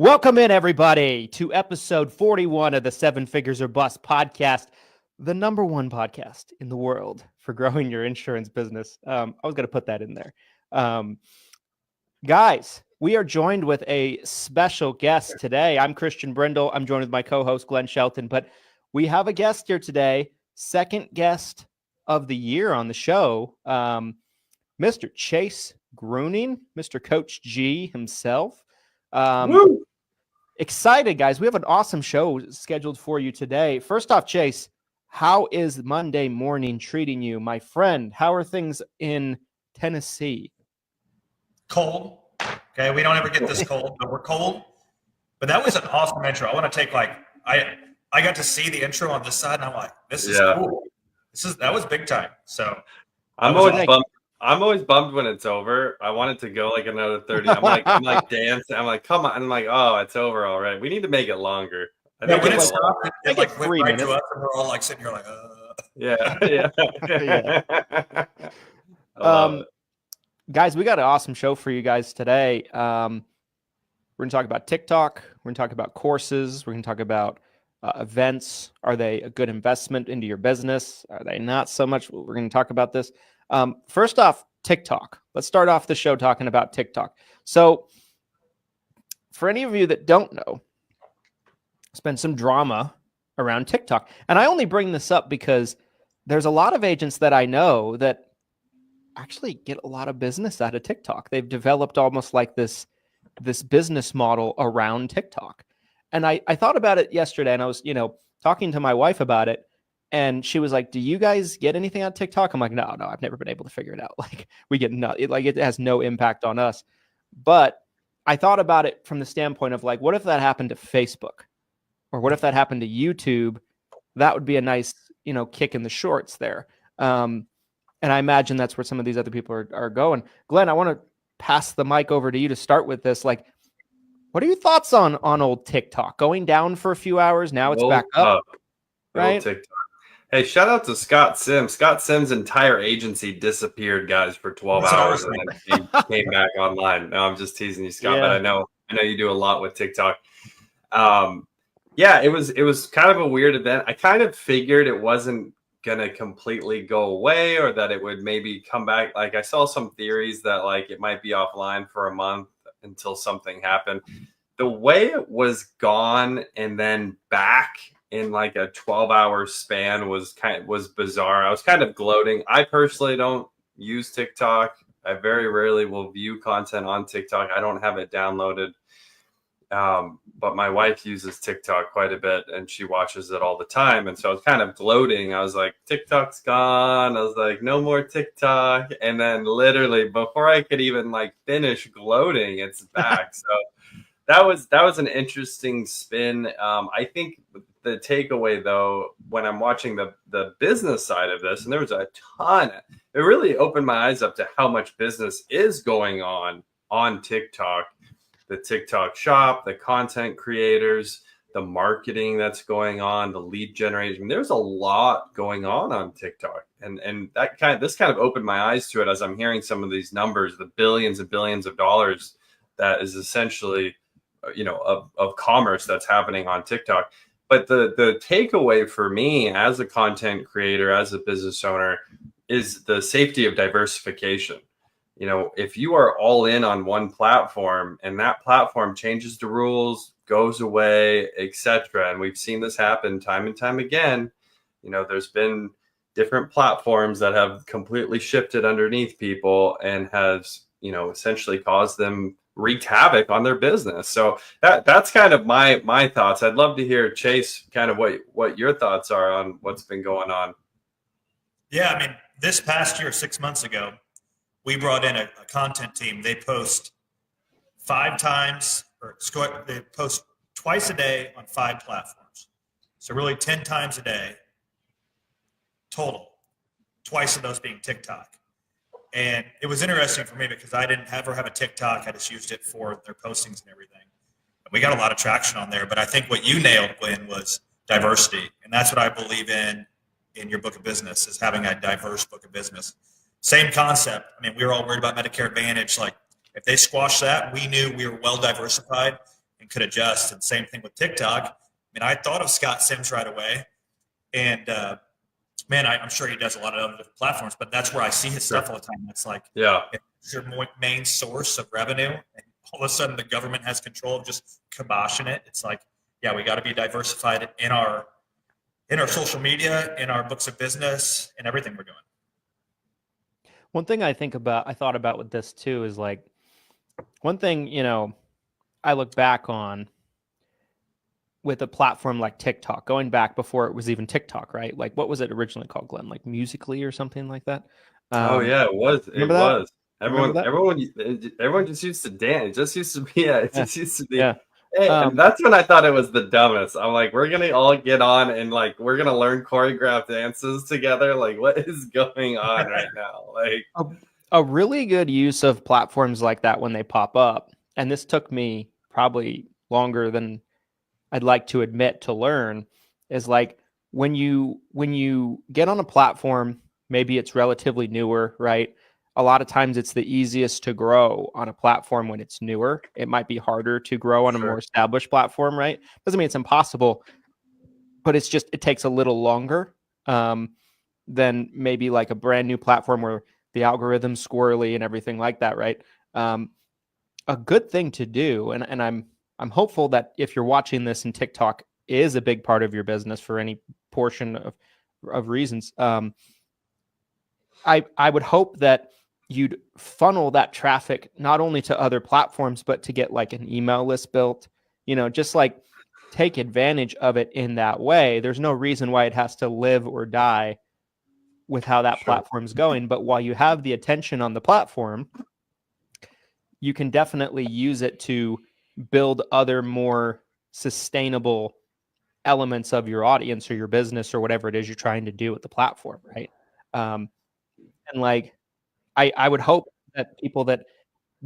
Welcome in, everybody, to episode 41 of the Seven Figures or Bust podcast, the number one podcast in the world for growing your insurance business. I was going to put that in there. Guys, we are joined with a special guest today. I'm Christian Brindle. I'm joined with my co-host, Glen Shelton, but we have a guest here today, second guest of the year on the show, Mr. Chase Gruening, Mr. Coach G himself. Excited, guys. We have an awesome show scheduled for you today. First off, Chase, how is Monday morning treating you, my friend? How are things in Tennessee? Cold. Okay, we don't ever get this cold, but we're cold. But that was an awesome intro. I want to take I got to see the intro on this side, and I'm like, this is cool. That was big time. So I'm always bummed when it's over. I want it to go like another 30. I'm like dancing. I'm like, come on. I'm like, oh, it's over already. We need to make it longer. When it stopped, it like went right to us, and we're all like sitting here like, Yeah. Guys, we got an awesome show for you guys today. We're going to talk about TikTok. We're going to talk about courses. We're going to talk about events. Are they a good investment into your business? Are they not so much? We're going to talk about this. First off, TikTok. Let's start off the show talking about TikTok. So for any of you that don't know, there's been some drama around TikTok. And I only bring this up because there's a lot of agents that I know that actually get a lot of business out of TikTok. They've developed almost like this business model around TikTok. And I thought about it yesterday, and I was, talking to my wife about it. And she was like, do you guys get anything on TikTok? I'm like, no, I've never been able to figure it out. Like we get nothing, it has no impact on us. But I thought about it from the standpoint of like, what if that happened to Facebook? Or what if that happened to YouTube? That would be a nice, kick in the shorts there. And I imagine that's where some of these other people are going. Glenn, I want to pass the mic over to you to start with this. Like, what are your thoughts on old TikTok? Going down for a few hours, now it's back up. Right? TikTok. Hey, shout out to Scott Sims. Scott Sims' entire agency disappeared, guys, for 12 hours and then came back online. No, I'm just teasing you, Scott, but I know you do a lot with TikTok. It was kind of a weird event. I kind of figured it wasn't gonna completely go away or that it would maybe come back. Like I saw some theories that like it might be offline for a month until something happened. The way it was gone and then back in like a 12-hour span was bizarre. I was kind of gloating. I personally don't use TikTok. I very rarely will view content on TikTok. I don't have it downloaded. But my wife uses TikTok quite a bit and she watches it all the time. And so I was kind of gloating. I was like, TikTok's gone. I was like, no more TikTok. And then literally before I could even like finish gloating, it's back. So that was an interesting spin. I think the takeaway though, when I'm watching the business side of this, and there was a ton, it really opened my eyes up to how much business is going on TikTok. The TikTok shop, the content creators, the marketing that's going on, the lead generation. There's a lot going on TikTok. And this kind of opened my eyes to it as I'm hearing some of these numbers, the billions and billions of dollars that is essentially, of commerce that's happening on TikTok. But the takeaway for me as a content creator, as a business owner, is the safety of diversification. If you are all in on one platform and that platform changes the rules, goes away, etc., and we've seen this happen time and time again, there's been different platforms that have completely shifted underneath people and has, essentially caused them wreaked havoc on their business. So that's kind of my thoughts. I'd love to hear, Chase, kind of what your thoughts are on what's been going on. Yeah, I mean, this past year, 6 months ago, we brought in a content team. They post 5 times, or they post twice a day on 5 platforms. So really 10 times a day total, twice of those being TikTok. And it was interesting for me because I didn't ever have a TikTok. I just used it for their postings and everything. We got a lot of traction on there. But I think what you nailed, Glenn, was diversity. And that's what I believe in your book of business, is having a diverse book of business. Same concept. I mean, we were all worried about Medicare Advantage. Like, if they squashed that, we knew we were well diversified and could adjust. And same thing with TikTok. I mean, I thought of Scott Sims right away, and man, I'm sure he does a lot of other different platforms, but that's where I see his stuff all the time. It's like, it's your main source of revenue, and all of a sudden the government has control of just kiboshing it. It's like, yeah, we got to be diversified in our social media, in our books of business, and everything we're doing. One thing I thought about with this too is like, one thing, I look back on with a platform like TikTok, going back before it was even TikTok, right? Like, what was it originally called, Glenn? Like Musical.ly or something like that? It was. It that? was. Everyone just used to dance. It just used to be. It just used to be. Yeah. Hey, and that's when I thought it was the dumbest. I'm like, we're gonna all get on and like we're gonna learn choreographed dances together. Like, what is going on right now? Like, a really good use of platforms like that when they pop up, and this took me probably longer than I'd like to admit to learn, is like when you get on a platform, maybe it's relatively newer, right? A lot of times it's the easiest to grow on a platform when it's newer. It might be harder to grow on a more established platform, right? Doesn't mean it's impossible, but it takes a little longer than maybe like a brand new platform where the algorithm's squirrely and everything like that, right? A good thing to do, and I'm hopeful that if you're watching this and TikTok is a big part of your business for any portion of reasons, I would hope that you'd funnel that traffic not only to other platforms, but to get like an email list built, just like take advantage of it in that way. There's no reason why it has to live or die with how that platform's going. But while you have the attention on the platform, you can definitely use it to build other more sustainable elements of your audience or your business or whatever it is you're trying to do with the platform, right? And like, I would hope that people that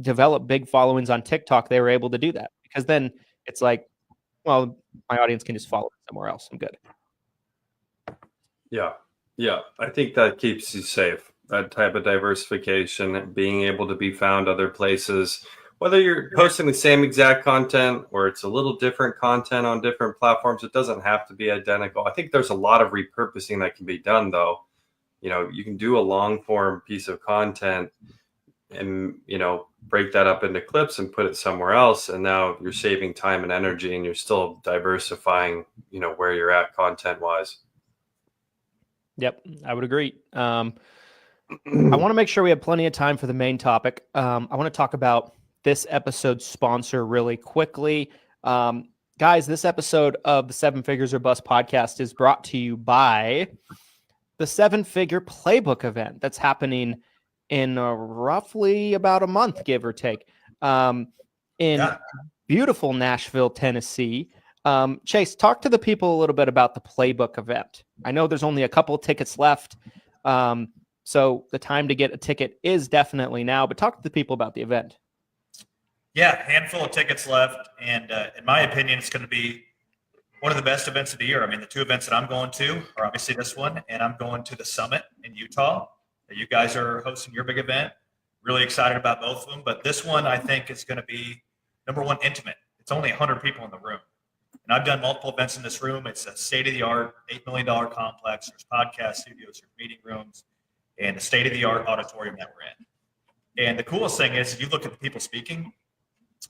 develop big followings on TikTok, they were able to do that, because then it's like, well, my audience can just follow somewhere else. I'm good. Yeah. I think that keeps you safe. That type of diversification, being able to be found other places, whether you're posting the same exact content or it's a little different content on different platforms, it doesn't have to be identical. I think there's a lot of repurposing that can be done, though. You can do a long form piece of content and, break that up into clips and put it somewhere else. And now you're saving time and energy, and you're still diversifying, where you're at content wise. Yep, I would agree. I want to make sure we have plenty of time for the main topic. I want to talk about this episode's sponsor really quickly. Guys, this episode of the 7 Figures or Bust podcast is brought to you by the 7-Figure Playbook event that's happening in roughly about a month, give or take, in beautiful Nashville, Tennessee. Chase, talk to the people a little bit about the Playbook event. I know there's only a couple of tickets left, so the time to get a ticket is definitely now, but talk to the people about the event. Yeah, handful of tickets left, and in my opinion, it's going to be one of the best events of the year. I mean, the 2 events that I'm going to are obviously this one, and I'm going to the Summit in Utah. You guys are hosting your big event. Really excited about both of them, but this one I think is going to be, number one, intimate. It's only 100 people in the room. And I've done multiple events in this room. It's a state-of-the-art $8 million complex. There's podcast studios, there's meeting rooms, and a state-of-the-art auditorium that we're in. And the coolest thing is, if you look at the people speaking,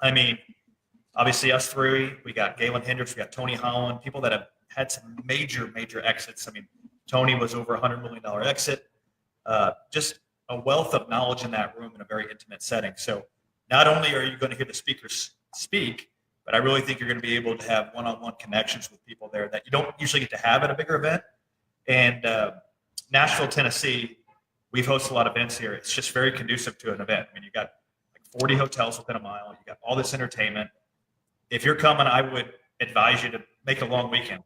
I mean, obviously us three, we got Galen Hendricks, we got Tony Holland, people that have had some major exits. I mean, Tony was over $100 million exit. Just a wealth of knowledge in that room in a very intimate setting. So not only are you going to hear the speakers speak, but I really think you're going to be able to have one-on-one connections with people there that you don't usually get to have at a bigger event. And Nashville, Tennessee, we've hosted a lot of events here. It's just very conducive to an event. I mean, you got like 40 hotels within a mile. You got all this entertainment. If you're coming, I would advise you to make a long weekend.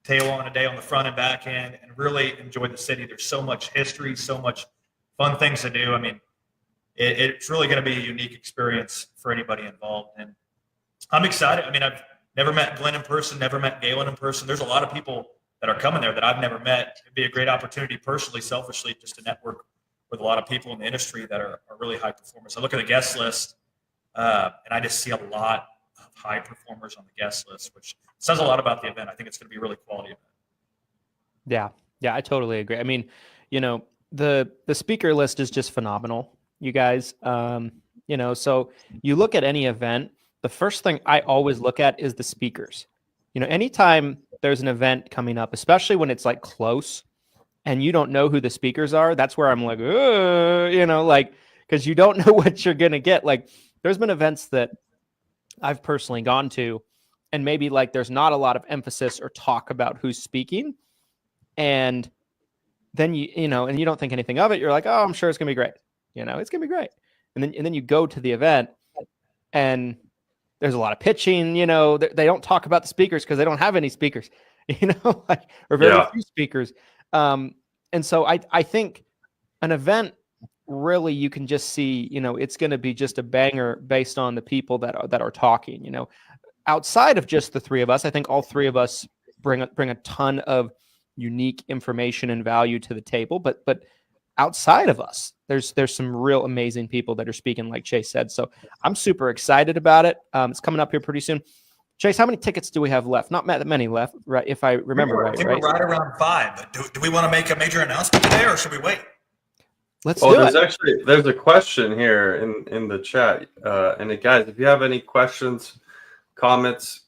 Tail on a day on the front and back end and really enjoy the city. There's so much history, so much fun things to do. I mean, it's really going to be a unique experience for anybody involved. And I'm excited. I mean, I've never met Glenn in person, never met Galen in person. There's a lot of people that are coming there that I've never met. It'd be a great opportunity personally, selfishly, just to network with a lot of people in the industry that are really high performers. I look at the guest list, and I just see a lot of high performers on the guest list, which says a lot about the event. I think it's going to be a really quality event. Yeah, I totally agree. I mean, the speaker list is just phenomenal, you guys. So you look at any event, the first thing I always look at is the speakers. Anytime there's an event coming up, especially when it's like close and you don't know who the speakers are, that's where I'm like, because you don't know what you're going to get. Like, there's been events that I've personally gone to, and maybe like there's not a lot of emphasis or talk about who's speaking. And then and you don't think anything of it. You're like, oh, I'm sure it's going to be great. It's going to be great. And then you go to the event and there's a lot of pitching, they don't talk about the speakers because they don't have any speakers, or very few speakers. And so I think an event, really, you can just see, it's going to be just a banger based on the people that are talking. Outside of just the three of us, I think all three of us bring a ton of unique information and value to the table. But outside of us, there's some real amazing people that are speaking, like Chase said. So I'm super excited about it. It's coming up here pretty soon. Chase, how many tickets do we have left? Not that many left, right? If I remember right. I think we're right around 5. But do we want to make a major announcement today, or should we wait? Let's do it. There's a question here in the chat. And guys, if you have any questions, comments,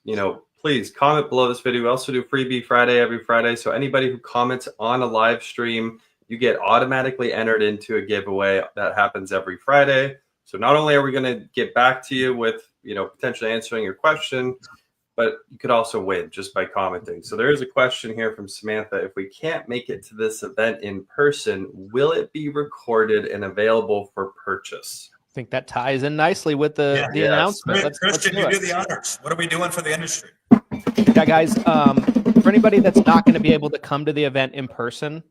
please comment below this video. We also do Freebie Friday every Friday. So anybody who comments on a live stream, you get automatically entered into a giveaway that happens every Friday. So not only are we going to get back to you with, potentially answering your question, but you could also win just by commenting. So there is a question here from Samantha. If we can't make it to this event in person, will it be recorded and available for purchase? I think that ties in nicely with the announcement. Christian, you do the honors. What are we doing for the industry? Yeah, guys, for anybody that's not going to be able to come to the event in person,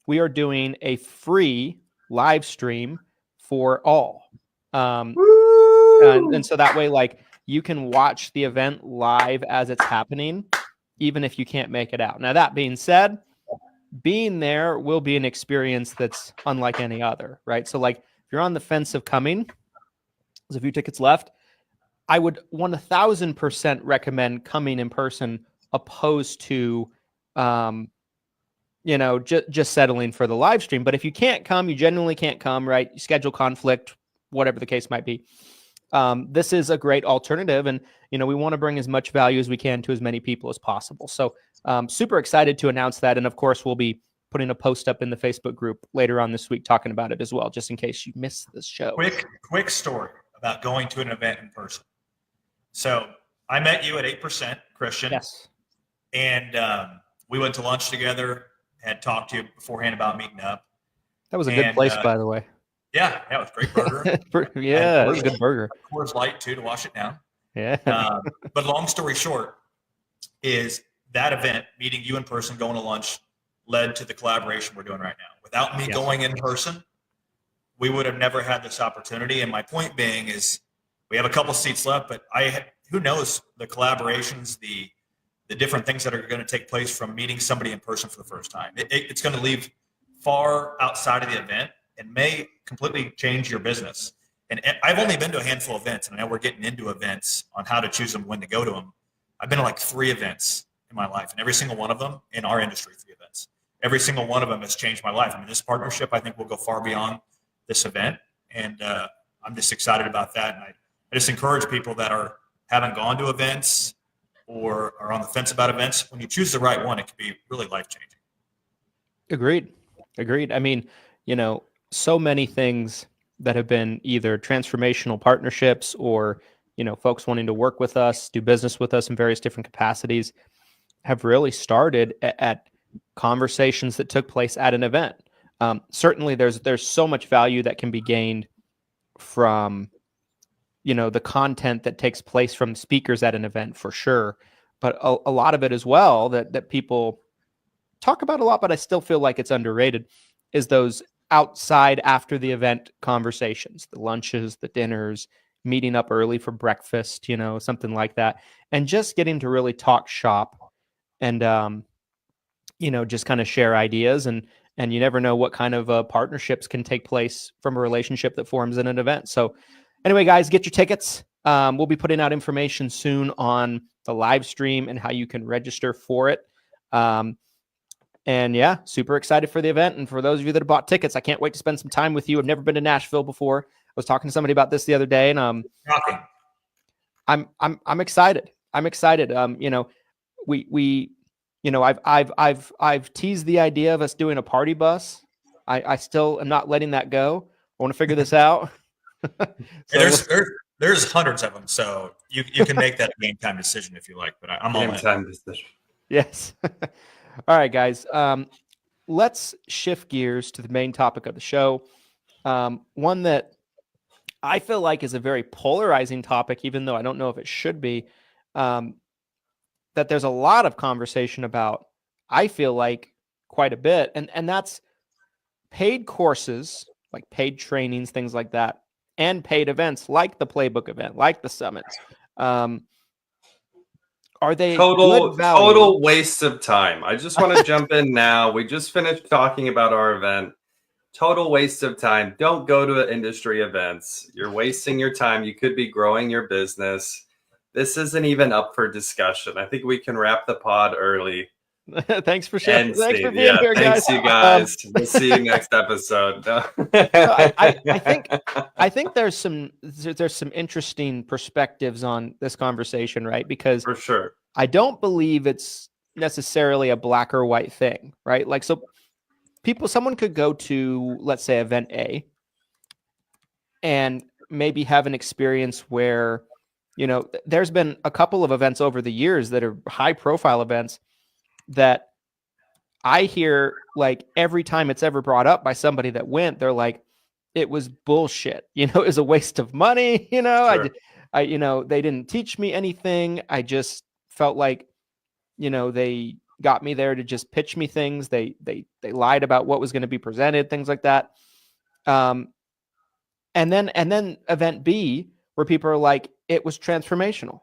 we are doing a free live stream for all. And so that way, like, you can watch the event live as it's happening, even if you can't make it out. Now, that being said, being there will be an experience that's unlike any other, right? So, like, if you're on the fence of coming, there's a few tickets left. I would 1000% recommend coming in person, opposed to, just settling for the live stream. But if you can't come, you genuinely can't come, right? Schedule conflict, whatever the case might be. This is a great alternative, and we want to bring as much value as we can to as many people as possible. So super excited to announce that, and of course we'll be putting a post up in the Facebook group later on this week talking about it as well, just in case you missed this show. Quick story about going to an event in person. So I met you at 8%, Christian. Yes. And we went to lunch together, had talked to you beforehand about meeting up. That was a good place, by the way. Yeah, it was a great burger. Yeah, it was a good burger. Coors Light, too, to wash it down. Yeah. But long story short is that event, meeting you in person, going to lunch, led to the collaboration we're doing right now. Without me going in person, we would have never had this opportunity. And my point being is we have a couple seats left, but who knows the collaborations, the different things that are going to take place from meeting somebody in person for the first time. It's going to leave far outside of the event and may completely change your business. And I've only been to a handful of events, and I know we're getting into events on how to choose them, when to go to them. I've been to like 3 events in my life, and every single one of them in our industry, 3 events. Every single one of them has changed my life. I mean, this partnership, I think, will go far beyond this event, and I'm just excited about that. And I just encourage people that haven't gone to events or are on the fence about events, when you choose the right one, it can be really life-changing. Agreed. I mean, so many things that have been either transformational partnerships or, folks wanting to work with us, do business with us in various different capacities, have really started at conversations that took place at an event. Certainly there's so much value that can be gained from, the content that takes place from speakers at an event, for sure. But a lot of it as well that people talk about a lot, but I still feel like it's underrated, is those outside after the event conversations, the lunches, the dinners, meeting up early for breakfast, something like that. And just getting to really talk shop and, just kind of share ideas, and you never know what kind of partnerships can take place from a relationship that forms in an event. So anyway, guys, get your tickets. We'll be putting out information soon on the live stream and how you can register for it. And yeah, super excited for the event. And for those of you that have bought tickets, I can't wait to spend some time with you. I've never been to Nashville before. I was talking to somebody about this the other day, and I'm excited. I'm excited. I've teased the idea of us doing a party bus. I still am not letting that go. I want to figure this out. There's hundreds of them, so you can make that game time decision if you like. But I'm all Game time decision. Yes. All right, guys. Let's shift gears to the main topic of the show. One that I feel like is a very polarizing topic, even though I don't know if it should be. That there's a lot of conversation about. I feel like quite a bit, and that's paid courses, like paid trainings, things like that, and paid events like the Playbook event, like the summits. Are they total waste of time? I just want to jump in now. We just finished talking about our event. Total waste of time. Don't go to industry events. You're wasting your time. You could be growing your business. This isn't even up for discussion. I think we can wrap the pod early. Thanks for sharing. Thanks for being here, guys. Thanks, you guys. We'll see you next episode. I think there's some interesting perspectives on this conversation, right? Because for sure, I don't believe it's necessarily a black or white thing, right? Like, so someone could go to, let's say, event A and maybe have an experience where, there's been a couple of events over the years that are high profile events that I hear, like, every time it's ever brought up by somebody that went, they're like, it was bullshit. It was a waste of money. Sure. They didn't teach me anything. I just felt like, they got me there to just pitch me things. They lied about what was going to be presented, things like that. And then event B, where people are like, it was transformational.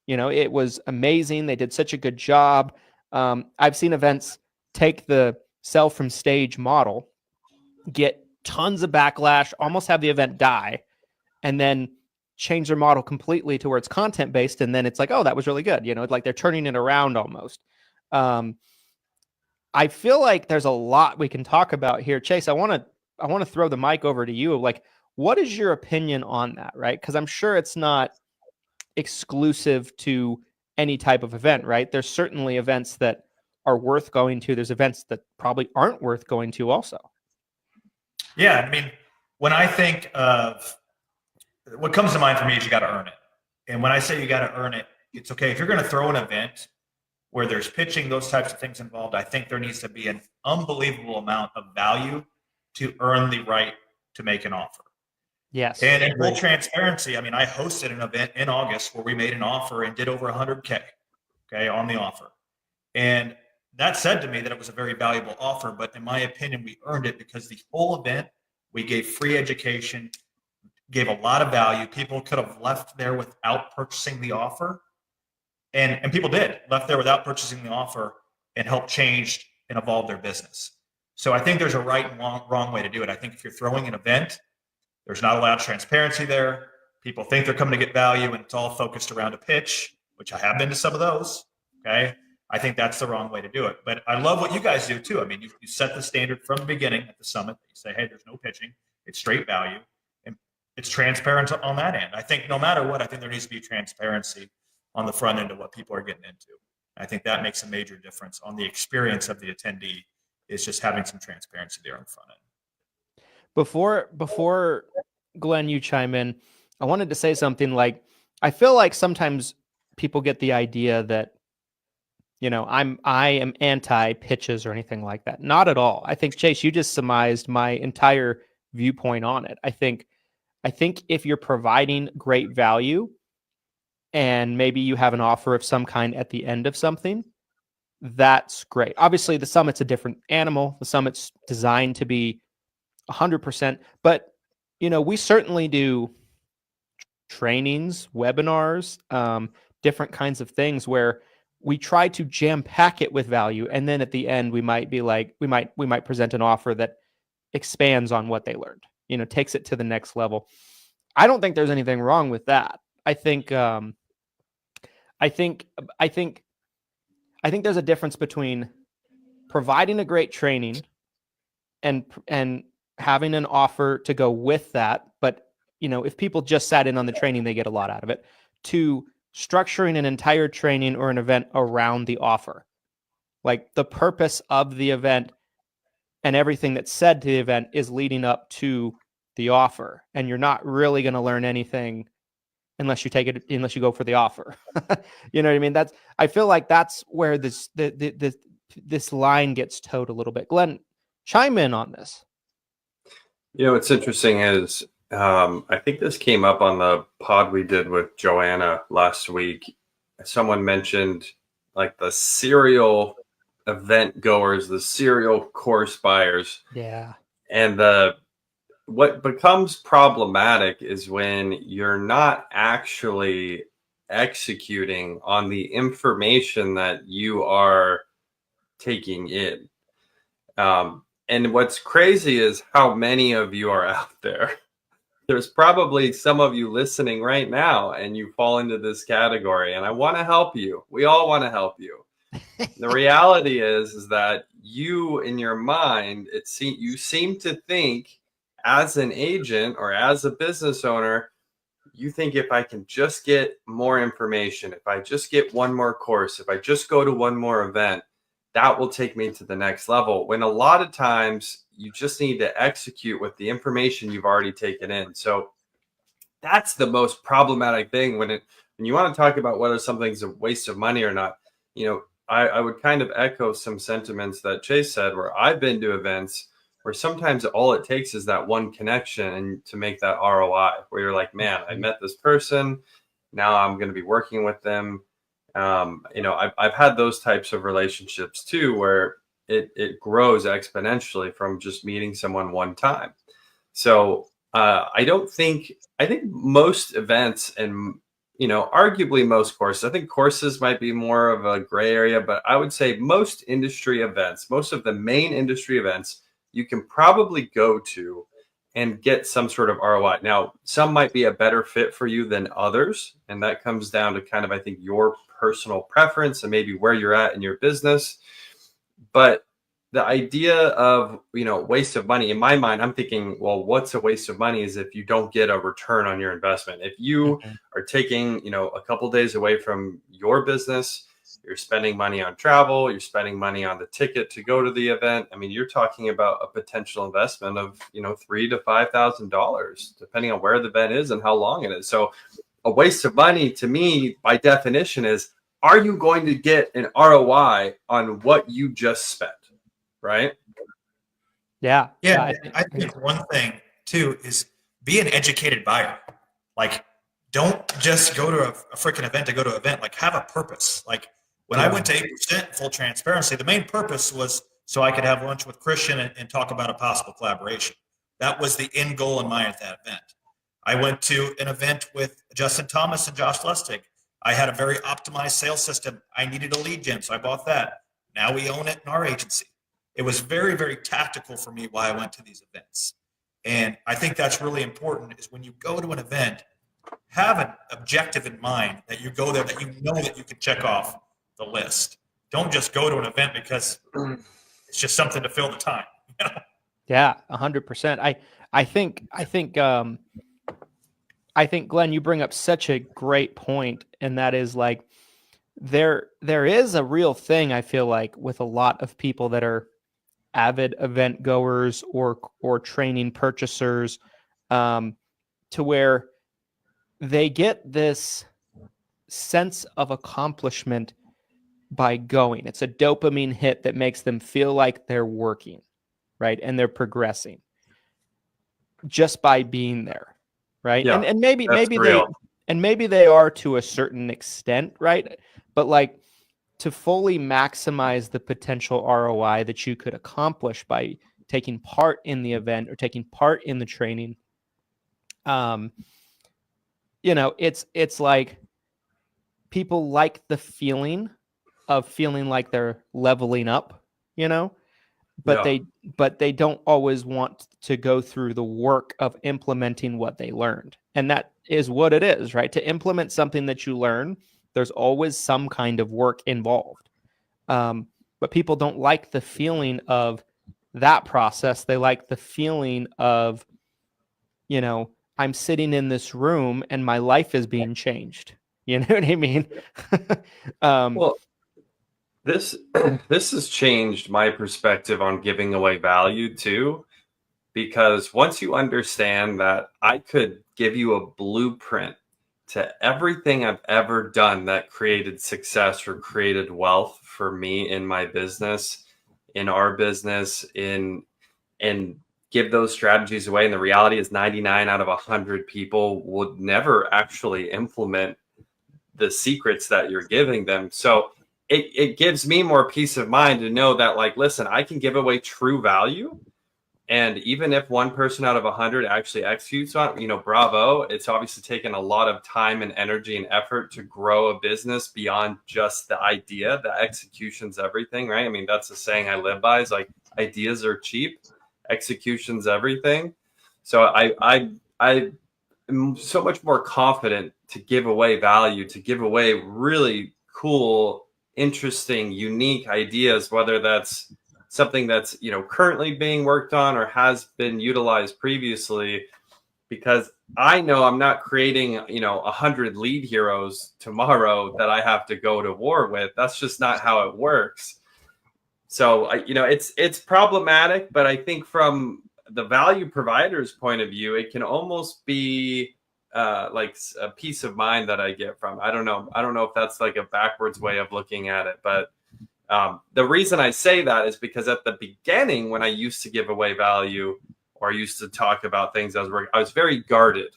It was amazing. They did such a good job. I've seen events take the sell from stage model, get tons of backlash, almost have the event die, and then change their model completely to where it's content based. And then it's like, oh, that was really good. Like they're turning it around almost. I feel like there's a lot we can talk about here. Chase, I want to throw the mic over to you. Like, what is your opinion on that? Right. Because I'm sure it's not exclusive to any type of event, right? There's certainly events that are worth going to. There's events that probably aren't worth going to also. Yeah. I mean, when I think of what comes to mind for me is you got to earn it. And when I say you got to earn it, it's okay. If you're going to throw an event where there's pitching, those types of things involved, I think there needs to be an unbelievable amount of value to earn the right to make an offer. Yes. And in full transparency, I mean, I hosted an event in August where we made an offer and did over $100K, on the offer. And that said to me that it was a very valuable offer, but in my opinion, we earned it because the whole event, we gave free education, gave a lot of value. People could have left there without purchasing the offer. And people did, left there without purchasing the offer and helped change and evolve their business. So I think there's a right and wrong way to do it. I think if you're throwing an event, there's not a lot of transparency there. People think they're coming to get value and it's all focused around a pitch, which I have been to some of those. Okay. I think that's the wrong way to do it. But I love what you guys do too. I mean, you set the standard from the beginning at the summit. You say, hey, there's no pitching. It's straight value. And it's transparent on that end. I think no matter what, I think there needs to be transparency on the front end of what people are getting into. I think that makes a major difference on the experience of the attendee, is just having some transparency there on the front end. Before Glenn, you chime in, I wanted to say something. Like, I feel like sometimes people get the idea that, I am anti pitches or anything like that. Not at all. I think, Chase, you just surmised my entire viewpoint on it. I think if you're providing great value and maybe you have an offer of some kind at the end of something, that's great. Obviously, the summit's a different animal. The summit's designed to be 100%, but we certainly do trainings, webinars, different kinds of things where we try to jam pack it with value, and then at the end we might be like, we might present an offer that expands on what they learned, takes it to the next level. I don't think there's anything wrong with that. I think there's a difference between providing a great training and having an offer to go with that. But, if people just sat in on the training, they get a lot out of it, to structuring an entire training or an event around the offer. Like the purpose of the event and everything that's said to the event is leading up to the offer. And you're not really going to learn anything unless you go for the offer. You know what I mean? I feel like that's where this line gets towed a little bit. Glenn, chime in on this. What's interesting is I think this came up on the pod we did with Joanna last week. Someone mentioned like the serial event goers, the serial course buyers. Yeah. And what becomes problematic is when you're not actually executing on the information that you are taking in. And what's crazy is how many of you are out there. There's probably some of you listening right now and you fall into this category, and I want to help you. We all want to help you. The reality is that you, in your mind, you seem to think as an agent or as a business owner, you think if I can just get more information, if I just get one more course, if I just go to one more event, that will take me to the next level. When a lot of times you just need to execute with the information you've already taken in. So that's the most problematic thing when you want to talk about whether something's a waste of money or not. I would kind of echo some sentiments that Chase said, where I've been to events where sometimes all it takes is that one connection and to make that ROI, where you're like, man, I met this person. Now I'm going to be working with them. I've had those types of relationships too, where it grows exponentially from just meeting someone one time. So I think most events and, arguably most courses, I think courses might be more of a gray area, but I would say most industry events, most of the main industry events, you can probably go to and get some sort of ROI. Now, some might be a better fit for you than others. And that comes down to kind of, I think, your personal preference and maybe where you're at in your business. But the idea of, waste of money, in my mind, I'm thinking, well, what's a waste of money is if you don't get a return on your investment. If you are taking, a couple days away from your business, you're spending money on travel, you're spending money on the ticket to go to the event. I mean, you're talking about a potential investment of, $3,000 to $5,000, depending on where the event is and how long it is. So a waste of money to me, by definition, is, are you going to get an ROI on what you just spent? Right? Yeah. I think one thing too is be an educated buyer. Like, don't just go to a freaking event to go to an event. Like, have a purpose. Like, when I went to 8%, full transparency, the main purpose was so I could have lunch with Christian and talk about a possible collaboration. That was the end goal in mind at that event. I went to an event with Justin Thomas and Josh Lustig. I had a very optimized sales system. I needed a lead gen, so I bought that. Now we own it in our agency. It was very, very tactical for me why I went to these events. And I think that's really important, is when you go to an event, have an objective in mind that you go there, that you know that you can check off the list. Don't just go to an event because it's just something to fill the time. Yeah, 100%. I think Glenn, you bring up such a great point, and that is like there is a real thing, I feel like, with a lot of people that are avid event goers or training purchasers, to where they get this sense of accomplishment by going. It's a dopamine hit that makes them feel like they're working, right? And they're progressing just by being there, right? Yeah, and maybe they are to a certain extent, right? But like, to fully maximize the potential ROI that you could accomplish by taking part in the event or taking part in the training, it's like people like the feeling of feeling like they're leveling up, but they don't always want to go through the work of implementing what they learned. And that is what it is, right? To implement something that you learn, there's always some kind of work involved. But people don't like the feeling of that process. They like the feeling of, I'm sitting in this room and my life is being changed. You know what I mean? Well, this has changed my perspective on giving away value too, because once you understand that I could give you a blueprint to everything I've ever done that created success or created wealth for me in my business, in our business, and give those strategies away. And the reality is 99 out of 100 people would never actually implement the secrets that you're giving them. So it gives me more peace of mind to know that, like, listen, I can give away true value. And even if one person out of 100 actually executes on, bravo. It's obviously taken a lot of time and energy and effort to grow a business beyond just the idea. The execution's everything, right? I mean, that's the saying I live by, is like, ideas are cheap, execution's everything. So I am so much more confident to give away value, to give away really cool, interesting, unique ideas, whether that's something that's currently being worked on or has been utilized previously, because I know I'm not creating 100 lead heroes tomorrow that I have to go to war with. That's just not how it works. So it's problematic, but I think from the value provider's point of view, it can almost be like a peace of mind that I get from. I don't know if that's like a backwards way of looking at it, but the reason I say that is because at the beginning, when I used to give away value or I used to talk about things I was very guarded.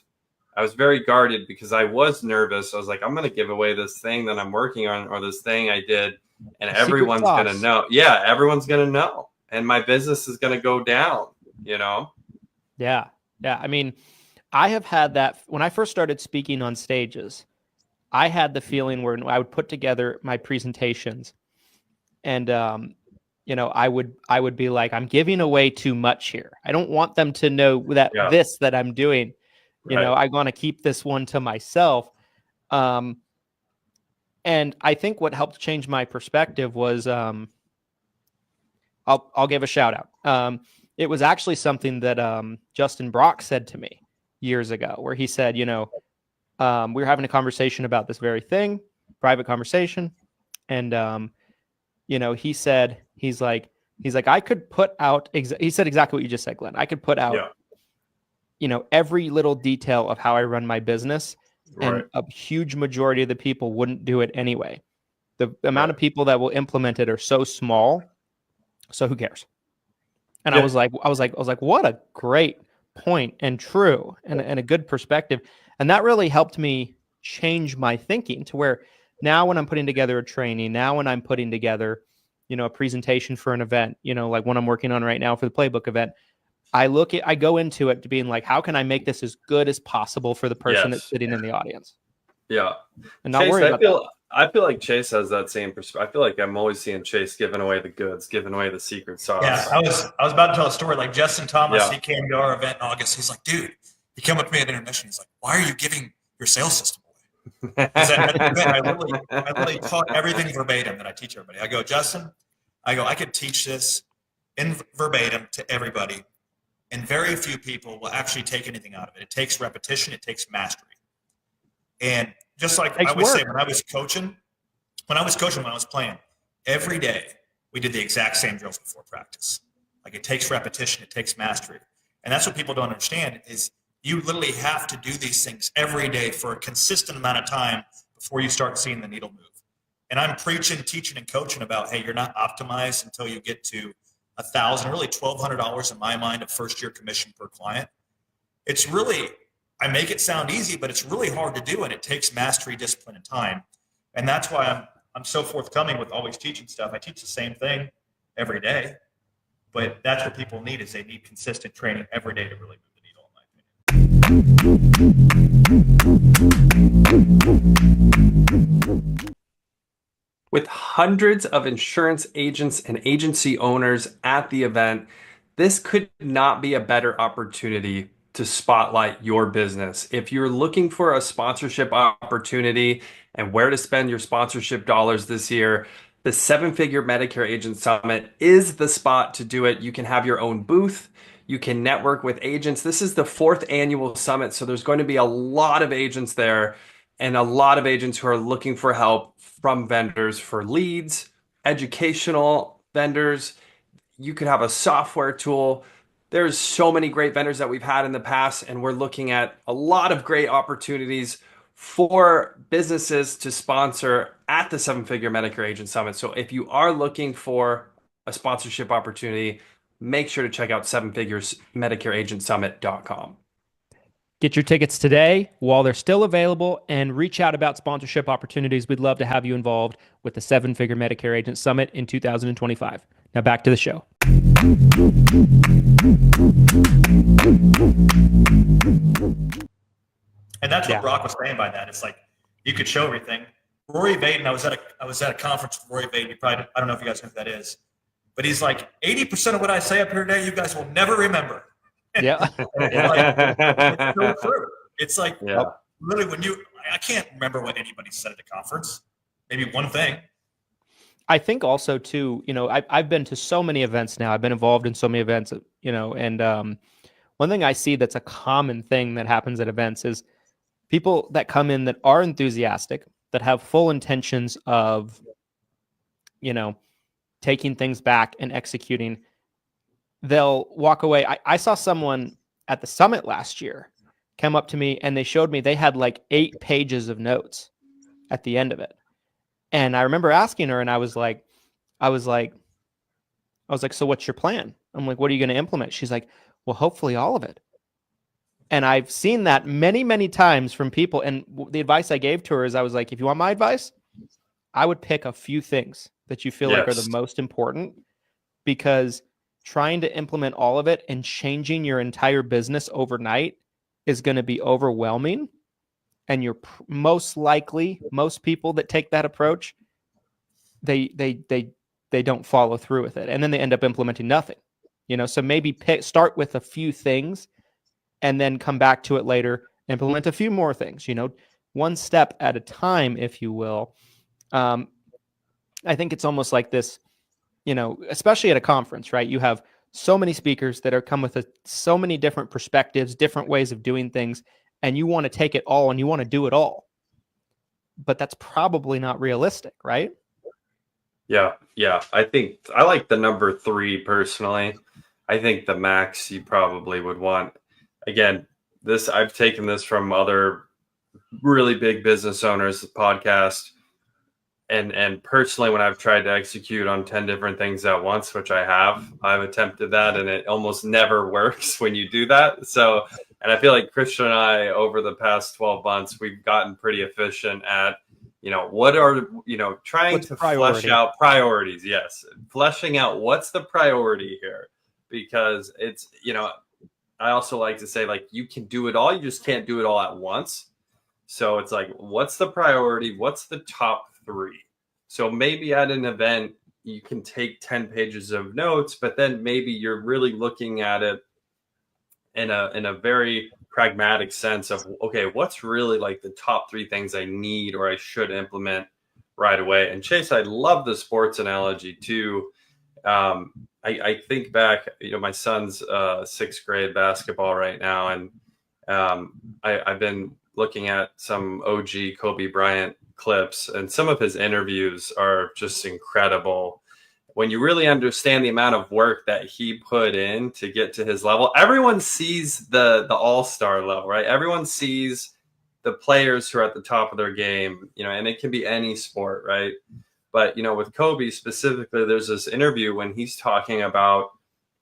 I was very guarded because I was nervous. I was like, I'm going to give away this thing that I'm working on, or this thing I did, and everyone's going to know. Yeah, everyone's going to know. And my business is going to go down, Yeah. Yeah. I mean, I have had that when I first started speaking on stages. I had the feeling where I would put together my presentations, and I would be like, I'm giving away too much here. I don't want them to know that that I'm doing. Right. I want to keep this one to myself. And I think what helped change my perspective was, I'll give a shout out. It was actually something that Justin Brock said to me years ago, where he said, we were having a conversation about this very thing, private conversation, and he said, he's like, I could put out, he said exactly what you just said, Glenn. I could put out, every little detail of how I run my business, and a huge majority of the people wouldn't do it anyway. The amount of people that will implement it are so small. So who cares? And I was like, what a great point, and true, and a good perspective. And that really helped me change my thinking to where now when I'm putting together a training, now when I'm putting together, a presentation for an event, like what I'm working on right now for the playbook event, I go into it to being like, how can I make this as good as possible for the person that's sitting in the audience? Yeah. And not worry about that. I feel like Chase has that same perspective. I feel like I'm always seeing Chase giving away the goods, giving away the secret sauce. Yeah, I was about to tell a story. Like Justin Thomas, he came to our event in August. He's like, dude, he came up to me at intermission. He's like, why are you giving your sales system away? At the event, I literally taught everything verbatim that I teach everybody. I go, Justin, I could teach this in verbatim to everybody, and very few people will actually take anything out of it. It takes repetition. It takes mastery. And just like I would say, when I was coaching, when I was playing, every day we did the exact same drills before practice. Like, it takes repetition, it takes mastery. And that's what people don't understand, is you literally have to do these things every day for a consistent amount of time before you start seeing the needle move. And I'm preaching, teaching, and coaching about, hey, you're not optimized until you get to $1,000, really $1,200 in my mind of first year commission per client. It's really, I make it sound easy, but it's really hard to do, and it takes mastery, discipline, and time. And that's why I'm so forthcoming with always teaching stuff. I teach the same thing every day, but that's what people need, is they need consistent training every day to really move the needle, in my opinion. With hundreds of insurance agents and agency owners at the event, this could not be a better opportunity to spotlight your business. If you're looking for a sponsorship opportunity and where to spend your sponsorship dollars this year, the Seven Figure Medicare Agent Summit is the spot to do it. You can have your own booth. You can network with agents. This is the 4th annual summit, so there's going to be a lot of agents there and a lot of agents who are looking for help from vendors for leads, educational vendors. You could have a software tool. There's so many great vendors that we've had in the past, and we're looking at a lot of great opportunities for businesses to sponsor at the Seven Figure Medicare Agent Summit. So if you are looking for a sponsorship opportunity, make sure to check out sevenfiguresmedicareagentsummit.com. Get your tickets today while they're still available and reach out about sponsorship opportunities. We'd love to have you involved with the Seven Figure Medicare Agent Summit in 2025. Now back to the show. And that's what Brock was saying by that. It's like you could show everything. Rory Vaden, I was at a conference with Rory Vaden. I don't know if you guys know who that is, but he's like 80% of what I say up here today, you guys will never remember. Yeah, it's so true. It's like really I can't remember what anybody said at a conference. Maybe one thing. I think also too, I've been to so many events now. I've been involved in so many events, and one thing I see that's a common thing that happens at events is people that come in that are enthusiastic, that have full intentions of, taking things back and executing. They'll walk away. I saw someone at the summit last year come up to me and they showed me they had like 8 pages of notes at the end of it. And I remember asking her and I was like, so what's your plan? I'm like, what are you going to implement? She's like, well, hopefully all of it. And I've seen that many, many times from people. And the advice I gave to her is I was like, if you want my advice, I would pick a few things that you feel like are the most important, because trying to implement all of it and changing your entire business overnight is going to be overwhelming. And you're most people that take that approach, they don't follow through with it. And then they end up implementing nothing, so maybe start with a few things and then come back to it later, implement a few more things, one step at a time, if you will. I think it's almost like this, especially at a conference, right? You have so many speakers that are come with so many different perspectives, different ways of doing things, and you want to take it all and you want to do it all. But that's probably not realistic, right? Yeah. I think I like the number 3 personally. I think the max you probably would want. Again, I've taken this from other really big business owners' podcast. And personally, when I've tried to execute on 10 different things at once, which I've attempted that, and it almost never works when you do that. So, and I feel like Christian and I, over the past 12 months, we've gotten pretty efficient at, trying to flesh out priorities. Yes. Fleshing out what's the priority here, because it's, I also like to say, like, you can do it all. You just can't do it all at once. So it's like, what's the priority? What's the top 3? So maybe at an event, you can take 10 pages of notes, but then maybe you're really looking at it in a very pragmatic sense of, okay, what's really like the top 3 things I need or I should implement right away. And Chase, I love the sports analogy too. I think back, my son's 6th grade basketball right now. And I've been looking at some OG Kobe Bryant clips, and some of his interviews are just incredible. When you really understand the amount of work that he put in to get to his level, everyone sees the all-star level, right? Everyone sees the players who are at the top of their game, and it can be any sport, right? But, with Kobe specifically, there's this interview when he's talking about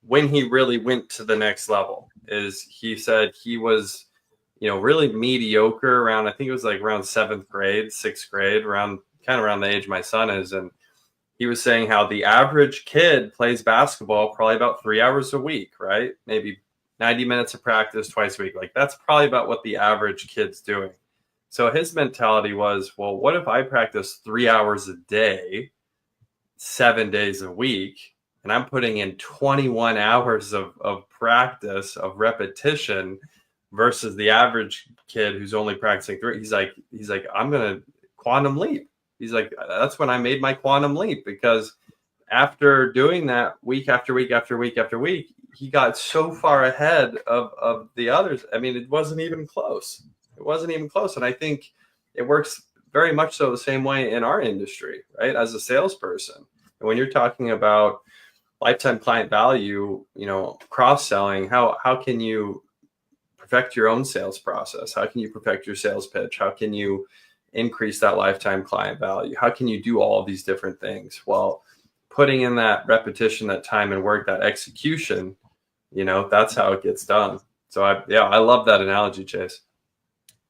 when he really went to the next level. Is he said he was, really mediocre around, I think it was like around 7th grade, 6th grade, around the age my son is. And he was saying how the average kid plays basketball probably about 3 hours a week, right? Maybe 90 minutes of practice twice a week. Like, that's probably about what the average kid's doing. So his mentality was, well, what if I practice 3 hours a day, 7 days a week, and I'm putting in 21 hours of practice, of repetition? versus the average kid who's only practicing 3. He's like, I'm going to quantum leap. He's like, that's when I made my quantum leap, because after doing that week after week after week after week, he got so far ahead of the others. I mean, it wasn't even close. And I think it works very much so the same way in our industry, right? As a salesperson. And when you're talking about lifetime client value, cross-selling, how can you perfect your own sales process? How can you perfect your sales pitch? How can you increase that lifetime client value? How can you do all of these different things? Well, putting in that repetition, that time and work, that execution, that's how it gets done. So I love that analogy, Chase.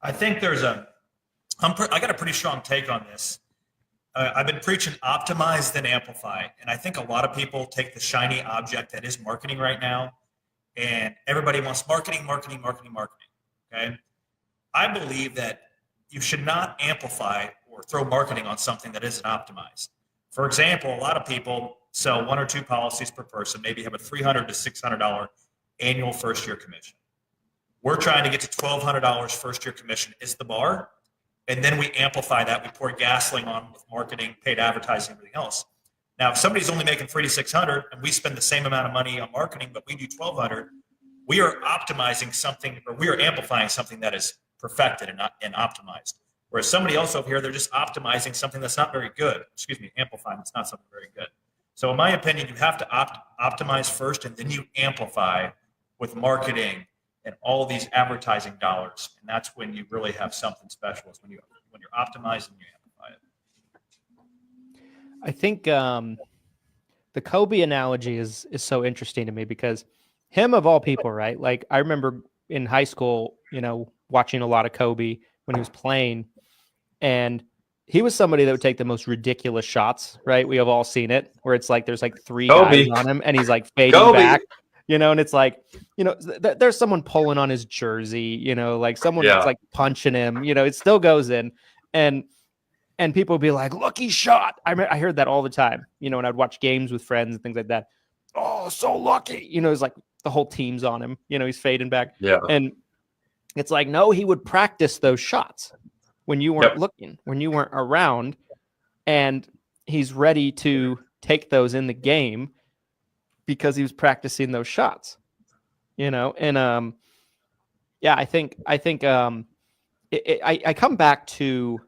I think I got a pretty strong take on this. I've been preaching optimize then amplify. And I think a lot of people take the shiny object that is marketing right now, and everybody wants marketing. Okay. I believe that you should not amplify or throw marketing on something that isn't optimized. For example, a lot of people sell 1 or 2 policies per person, maybe have a $300 to $600 annual first year commission. We're trying to get to $1,200 first year commission is the bar. And then we amplify that. We pour gasoline on with marketing, paid advertising, everything else. Now, if somebody's only making $300 to $600 and we spend the same amount of money on marketing, but we do $1,200, we are optimizing something, or we are amplifying something that is perfected and optimized. Whereas somebody else over here, they're just optimizing something that's not very good. Amplifying, it's not something very good. So in my opinion, you have to optimize first, and then you amplify with marketing and all of these advertising dollars. And that's when you really have something special, is when you're optimizing and you amplify it. I think the Kobe analogy is so interesting to me, because him of all people, right? Like, I remember in high school, watching a lot of Kobe when he was playing, and he was somebody that would take the most ridiculous shots, right? We have all seen it, where it's like there's like 3 guys on him and he's like fading back, and it's like, there's someone pulling on his jersey, like someone that's like punching him, it still goes in, and people would be like, look, he shot. I heard that all the time, when I'd watch games with friends and things like that. Oh, so lucky, it's like the whole team's on him, he's fading back. Yeah. And it's like, no, he would practice those shots when you weren't looking, when you weren't around, and he's ready to take those in the game because he was practicing those shots, and I think I come back to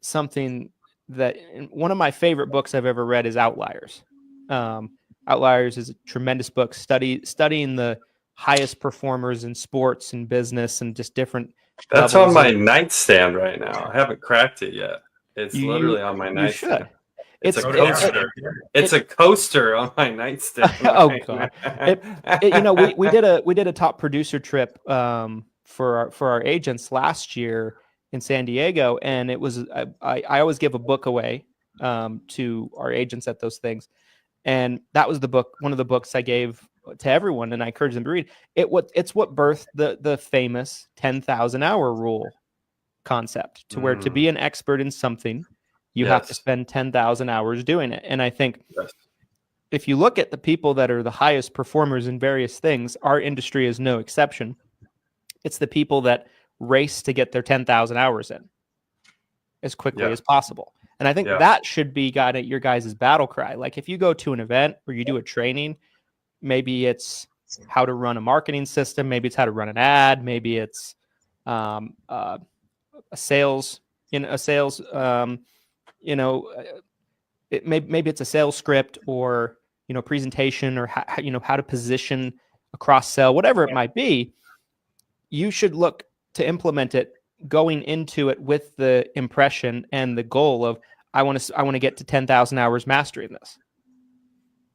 something that one of my favorite books I've ever read is Outliers. Outliers is a tremendous book, studying the highest performers in sports and business and just different. That's on my nightstand right now. I haven't cracked it yet. It's literally on my nightstand. It's a coaster. It's a coaster on my nightstand. Oh God! We did a top producer trip for our agents last year in San Diego, and it was I always give a book away to our agents at those things, and that was one of the books I gave to everyone, and I encourage them to read it. It's what birthed the famous 10,000 hour rule concept, to where to be an expert in something, you have to spend 10,000 hours doing it. And I think if you look at the people that are the highest performers in various things, our industry is no exception. It's the people that race to get their 10,000 hours in as quickly as possible. And I think that should be your guys' battle cry. Like, if you go to an event or you do a training, maybe it's how to run a marketing system, maybe it's how to run an ad, maybe it's a sales, maybe it's a sales script, or presentation, or how to position a cross sell, whatever it might be. You should look to implement it going into it with the impression and the goal of, I want to get to 10,000 hours mastering this.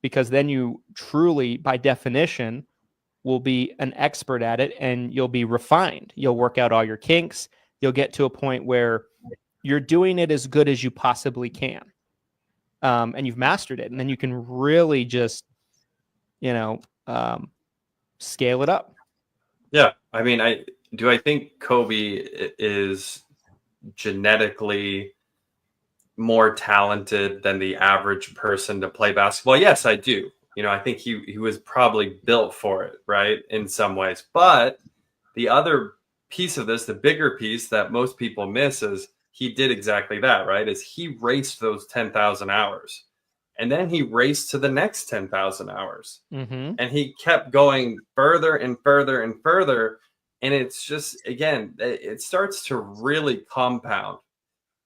Because then you truly, by definition, will be an expert at it, and you'll be refined. You'll work out all your kinks. You'll get to a point where you're doing it as good as you possibly can. And you've mastered it. And then you can really just, scale it up. Yeah. I mean, I think Kobe is genetically more talented than the average person to play basketball? Yes, I do. I think he was probably built for it, right, in some ways. But the other piece of this, the bigger piece that most people miss, is he did exactly that, right? Is he raced those 10,000 hours, and then he raced to the next 10,000 hours. Mm-hmm. And he kept going further and further and further. And it's just, again, it starts to really compound.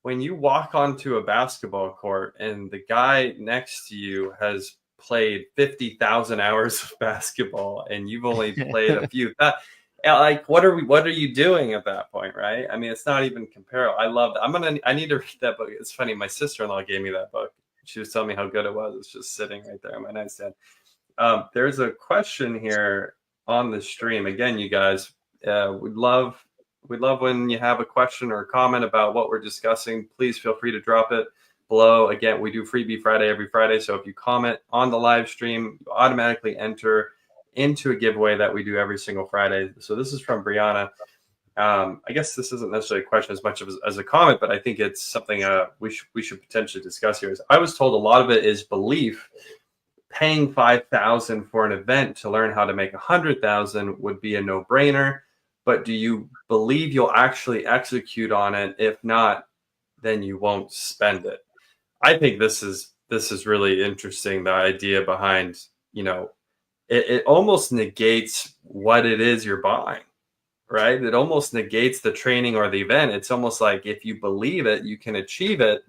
When you walk onto a basketball court and the guy next to you has played 50,000 hours of basketball and you've only played a few, like, what are you doing at that point, right? I mean, it's not even comparable. I love that. I need to read that book. It's funny. My sister-in-law gave me that book. She was telling me how good it was. It's just sitting right there on my nightstand. There's a question here on the stream. Again, you guys, we'd love when you have a question or a comment about what we're discussing. Please feel free to drop it below. Again, we do Freebie Friday every Friday. So if you comment on the live stream, you automatically enter into a giveaway that we do every single Friday. So this is from Brianna. I guess this isn't necessarily a question as much as a comment, but I think it's something we should potentially discuss here. I was told a lot of it is belief. Paying $5,000 for an event to learn how to make $100,000 would be a no-brainer. But do you believe you'll actually execute on it? If not, then you won't spend it. I think this is really interesting. The idea behind, it almost negates what it is you're buying, right? It almost negates the training or the event. It's almost like if you believe it, you can achieve it.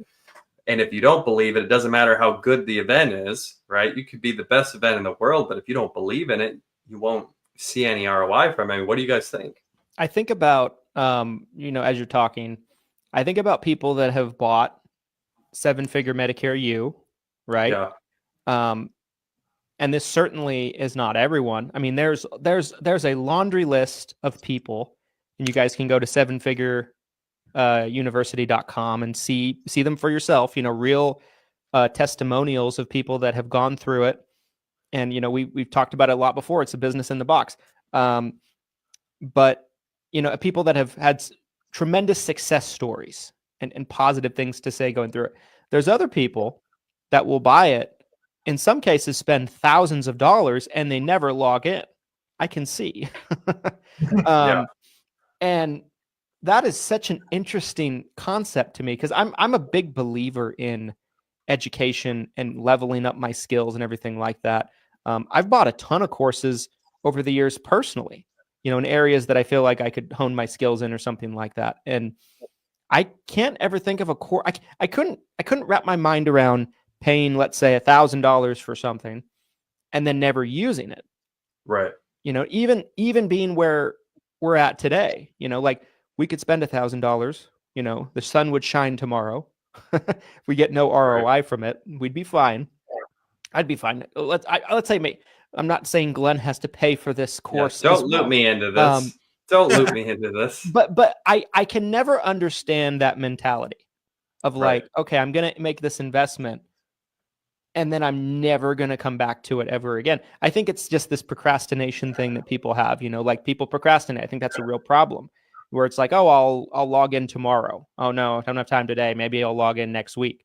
And if you don't believe it, it doesn't matter how good the event is, right? You could be the best event in the world, but if you don't believe in it, you won't see any ROI from it. I mean, what do you guys think? I think about, as you're talking, I think about people that have bought 7-figure Medicare U, right? Yeah. And this certainly is not everyone. I mean, there's a laundry list of people, and you guys can go to 7figureuniversity.com and see them for yourself, real testimonials of people that have gone through it. And, we've talked about it a lot before. It's a business in the box. But, people that have had tremendous success stories and positive things to say going through it. There's other people that will buy it, in some cases spend thousands of dollars, and they never log in. I can see. Yeah. And that is such an interesting concept to me, because I'm a big believer in education and leveling up my skills and everything like that. I've bought a ton of courses over the years personally, in areas that I feel like I could hone my skills in or something like that. And I can't ever think of a course. I couldn't wrap my mind around paying, let's say, $1,000 for something and then never using it. Right. Even being where we're at today, like we could spend $1,000, the sun would shine tomorrow. If we get no ROI from it, we'd be fine. I'd be fine. Let's say me. I'm not saying Glenn has to pay for this course. Yeah, don't loop me into this. Don't loop me into this. But I can never understand that mentality of like, okay, I'm going to make this investment and then I'm never going to come back to it ever again. I think it's just this procrastination thing that people have, like people procrastinate. I think that's a real problem, where it's like, oh, I'll log in tomorrow. Oh no, I don't have time today. Maybe I'll log in next week.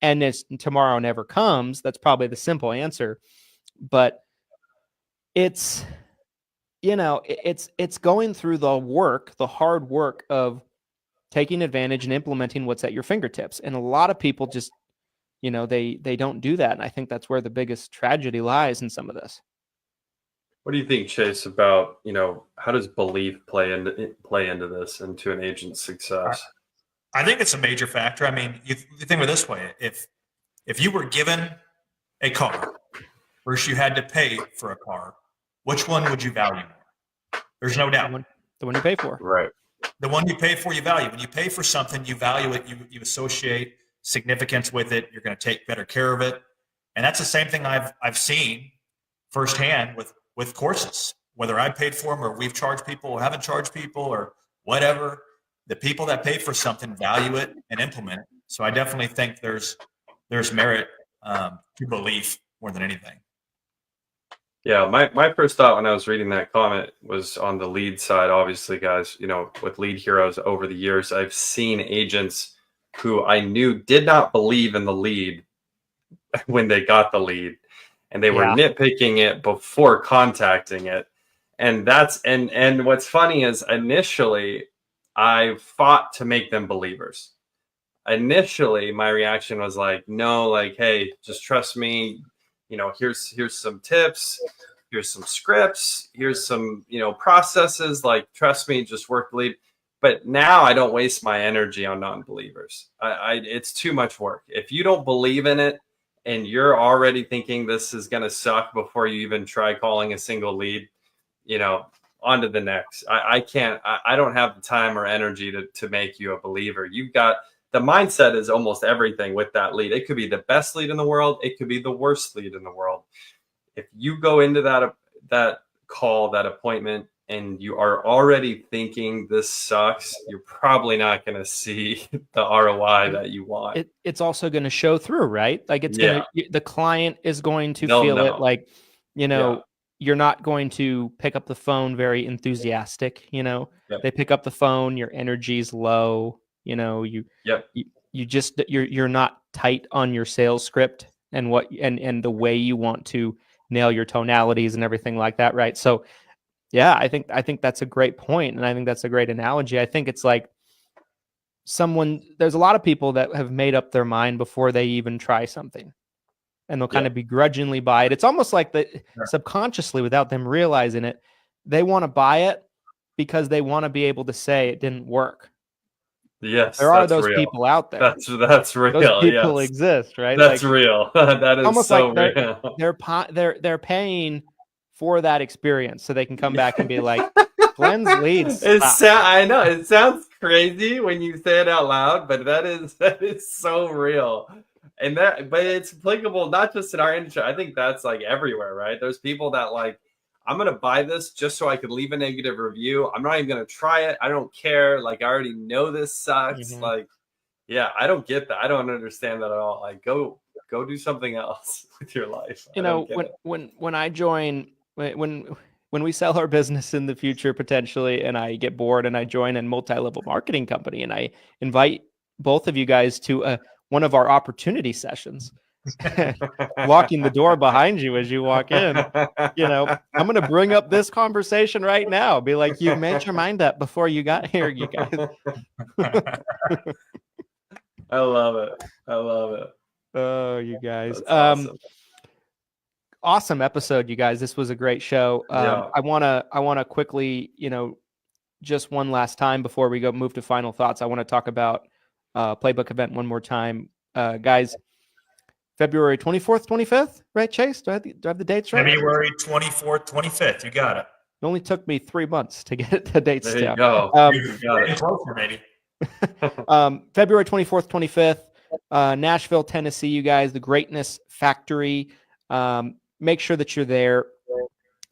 And if tomorrow never comes, that's probably the simple answer. But it's, it's going through the hard work of taking advantage and implementing what's at your fingertips. And a lot of people just, they don't do that. And I think that's where the biggest tragedy lies in some of this. What do you think, Chase, about, how does belief play into this, into an agent's success? I think it's a major factor. I mean, you think of it this way: if you were given a car versus you had to pay for a car, which one would you value more? There's no doubt. The one you pay for. Right. The one you pay for, you value. When you pay for something, you value it. You associate significance with it. You're going to take better care of it. And that's the same thing I've seen firsthand with courses, whether I paid for them or we've charged people or haven't charged people or whatever. The people that pay for something value it and implement it. So I definitely think there's merit to belief more than anything. Yeah, my first thought when I was reading that comment was on the lead side. Obviously, guys, with Lead Heroes over the years, I've seen agents who I knew did not believe in the lead when they got the lead, and they were nitpicking it before contacting it. And what's funny is initially I fought to make them believers. Initially, my reaction was like, no, like, hey, just trust me. Here's some tips. Here's some scripts. Here's some, processes. Like, trust me, just work, believe. But now I don't waste my energy on non-believers. It's too much work. If you don't believe in it and you're already thinking this is going to suck before you even try calling a single lead, on to the next. I can't. I don't have the time or energy to make you a believer. You've got the mindset is almost everything with that lead. It could be the best lead in the world. It could be the worst lead in the world. If you go into that call, that appointment, and you are already thinking this sucks, you're probably not going to see the ROI that you want. It's also going to show through, right? Like the client is going to feel it, like, you're not going to pick up the phone very enthusiastic. Yep. They pick up the phone, your energy's low. You're not tight on your sales script and and the way you want to nail your tonalities and everything like that, right? So yeah, I think that's a great point, and I think that's a great analogy. I think it's like there's a lot of people that have made up their mind before they even try something, and they'll kind of begrudgingly buy it. It's almost like subconsciously, without them realizing it, they want to buy it because they want to be able to say it didn't work. Yes, there are those people out there. That's real. Those people exist, right? That's real. That is almost so like real. They're paying for that experience so they can come back and be like, Glen's leads. I know it sounds crazy when you say it out loud, but that is so real. But it's applicable not just in our industry. I think that's like everywhere, right? There's people that like, I'm going to buy this just so I can leave a negative review. I'm not even going to try it. I don't care. Like, I already know this sucks. Mm-hmm. Like, yeah, I don't get that. I don't understand that at all. Like, go do something else with your life. When I join, when we sell our business in the future, potentially, and I get bored and I join a multi-level marketing company and I invite both of you guys to one of our opportunity sessions, locking the door behind you as you walk in, I'm going to bring up this conversation right now. Be like, you made your mind up before you got here, you guys. I love it. Oh, you guys. Awesome episode, you guys. This was a great show. I want to quickly, just one last time before we move to final thoughts. I want to talk about Playbook event one more time. Guys, February 24th, 25th, right, Chase? Do I have the dates right? February 24th, 25th. You got it. It only took me 3 months to get the dates down. There you go. Closer, maybe. February 24th, 25th, Nashville, Tennessee, you guys, the Greatness Factory. Make sure that you're there.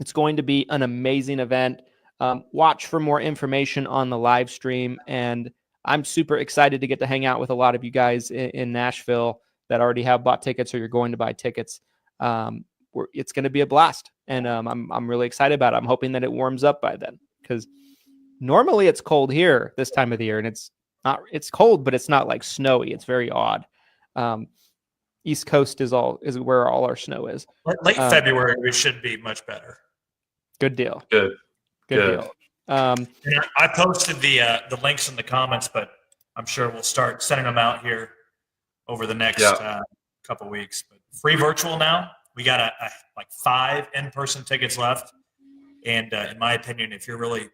It's going to be an amazing event. Watch for more information on the live stream. And I'm super excited to get to hang out with a lot of you guys in Nashville that already have bought tickets or you're going to buy tickets. It's going to be a blast. And I'm really excited about it. I'm hoping that it warms up by then, because normally it's cold here this time of the year, and it's cold, but it's not like snowy. It's very odd. East Coast is where all our snow is. Late February, we should be much better. Good deal. Good deal. I posted the links in the comments, but I'm sure we'll start sending them out here over the next couple weeks. But free virtual now. We got like 5 in-person tickets left. And in my opinion, if you're really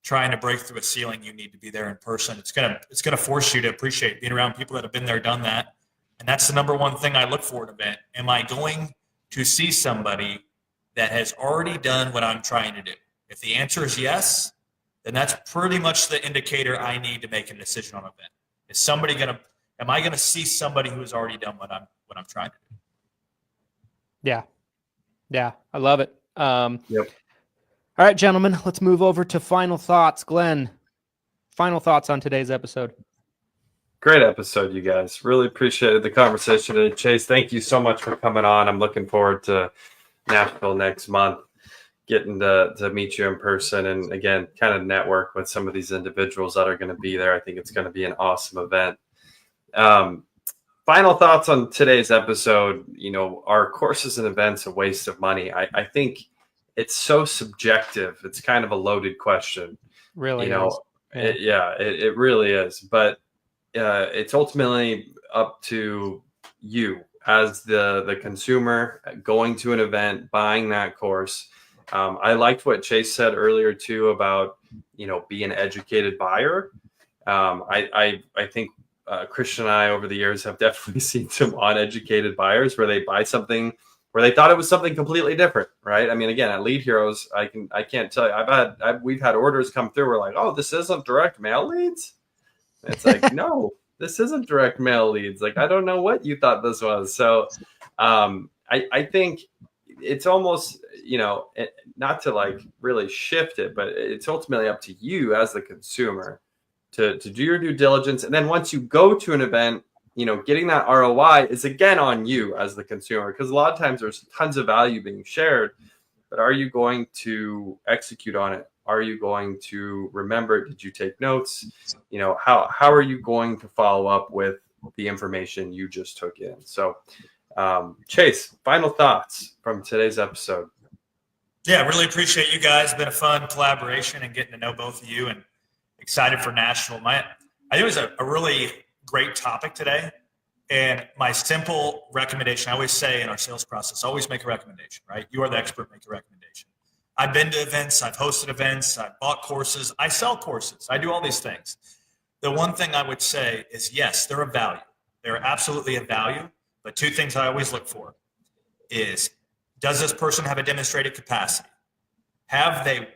trying to break through a ceiling, you need to be there in person. It's gonna force you to appreciate being around people that have been there, done that. And that's the number one thing I look for at an event. Am I going to see somebody that has already done what I'm trying to do? If the answer is yes, then that's pretty much the indicator I need to make a decision on an event. Am I gonna see somebody who has already done what I'm trying to do? Yeah, I love it. Yep. All right, gentlemen, let's move over to final thoughts. Glen, final thoughts on today's episode. Great episode, you guys. Really appreciated the conversation. And Chase, thank you so much for coming on. I'm looking forward to Nashville next month, getting to meet you in person and, again, kind of network with some of these individuals that are going to be there. I think it's going to be an awesome event. Final thoughts on today's episode. Are courses and events a waste of money? I think it's so subjective. It's kind of a loaded question. Really You know, is. Yeah. it really is. But it's ultimately up to you as the consumer going to an event, buying that course. I liked what Chase said earlier too about, be an educated buyer. I think Christian and I over the years have definitely seen some uneducated buyers where they buy something where they thought it was something completely different, right? I mean, again, at Lead Heroes, I can't tell you. We've had orders come through. We're like, oh, this isn't direct mail leads. And it's like, no, this isn't direct mail leads. Like, I don't know what you thought this was. So, I think it's almost, not to like really shift it, but it's ultimately up to you as the consumer to do your due diligence. And then once you go to an event, getting that ROI is again on you as the consumer, because a lot of times there's tons of value being shared, but are you going to execute on it? Are you going to remember? Did you take notes? How are you going to follow up with the information you just took in? So, Chase, final thoughts from today's episode. Yeah, really appreciate you guys. It's been a fun collaboration and getting to know both of you, and excited for National. I think it was a really great topic today. And my simple recommendation, I always say in our sales process, always make a recommendation, right? You are the expert, make a recommendation. I've been to events, I've hosted events, I've bought courses, I sell courses, I do all these things. The one thing I would say is, yes, they're of value. They're absolutely of value. But two things I always look for is, does this person have a demonstrated capacity? Have they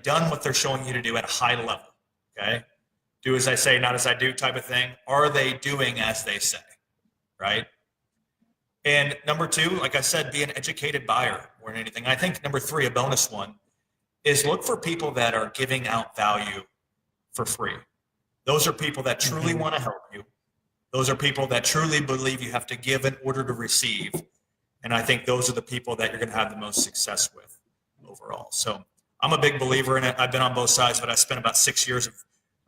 done what they're showing you to do at a high level? Okay. Do as I say, not as I do type of thing. Are they doing as they say? Right. And number two, like I said, be an educated buyer more than anything. I think number three, a bonus one, is look for people that are giving out value for free. Those are people that truly want to help you. Those are people that truly believe you have to give in order to receive. And I think those are the people that you're going to have the most success with overall. So I'm a big believer in it. I've been on both sides, but I spent about 6 years of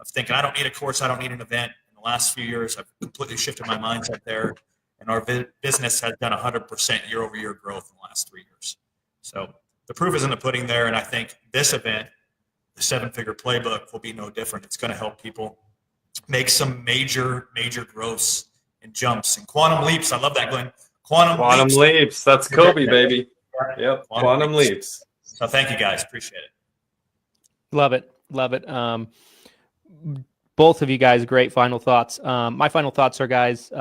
thinking, I don't need a course, I don't need an event. In the last few years, I've completely shifted my mindset there. And our business has done 100% year-over-year growth in the last 3 years. So the proof is in the pudding there. And I think this event, the 7-Figure Playbook, will be no different. It's going to help people make some major growths and jumps and quantum leaps. I love that, Glenn. Quantum leaps. That's Kobe, baby. Yep. Quantum leaps. So thank you guys. Appreciate it. Love it. Both of you guys, great final thoughts. My final thoughts are, guys,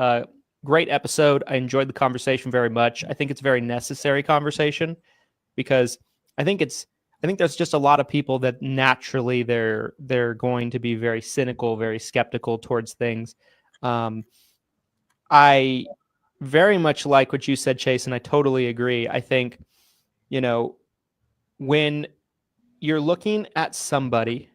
great episode. I enjoyed the conversation very much. I think it's a very necessary conversation, because I think there's just a lot of people that naturally they're going to be very cynical, very skeptical towards things. I very much like what you said, Chase, and I totally agree. I think, when you're looking at somebody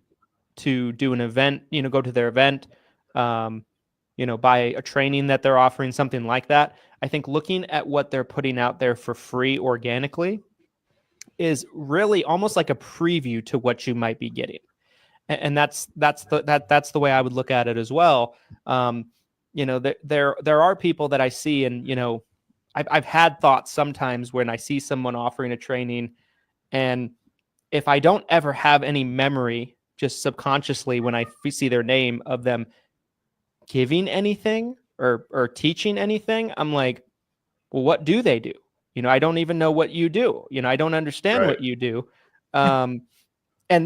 to do an event, go to their event, buy a training that they're offering, something like that, I think looking at what they're putting out there for free organically is really almost like a preview to what you might be getting. And that's the way I would look at it as well. There are people that I see, and, I've had thoughts sometimes when I see someone offering a training, and if I don't ever have any memory, just subconsciously, when I see their name of them giving anything or teaching anything, I'm like, well, what do they do? I don't even know what you do. I don't understand what you do. And I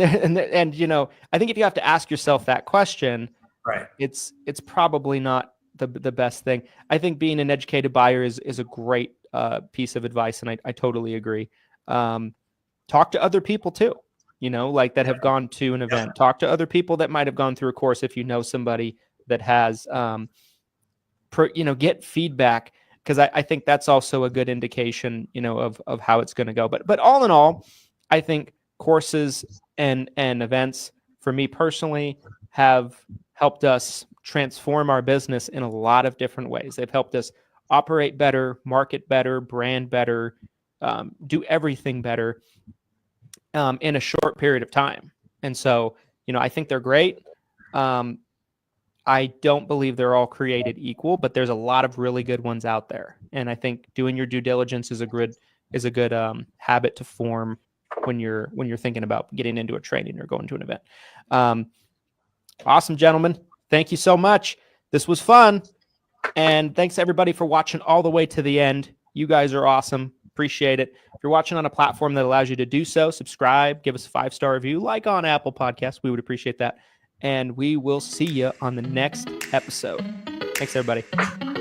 think if you have to ask yourself that question, right, it's probably not the best thing. I think being an educated buyer is a great piece of advice, and I totally agree. Talk to other people too, like that have gone to an event. Yeah. Talk to other people that might have gone through a course if you know somebody that has, get feedback, because I think that's also a good indication, of how it's going to go. But all in all, I think courses and events, for me personally, have helped us transform our business in a lot of different ways. They've helped us operate better, market better, brand better, do everything better in a short period of time. And so, I think they're great. I don't believe they're all created equal, but there's a lot of really good ones out there. And I think doing your due diligence is a is a good habit to form when you're thinking about getting into a training or going to an event. Awesome, gentlemen. Thank you so much. This was fun. And thanks everybody for watching all the way to the end. You guys are awesome. Appreciate it. If you're watching on a platform that allows you to do so, subscribe, give us a 5-star review, like on Apple Podcasts. We would appreciate that. And we will see you on the next episode. Thanks, everybody.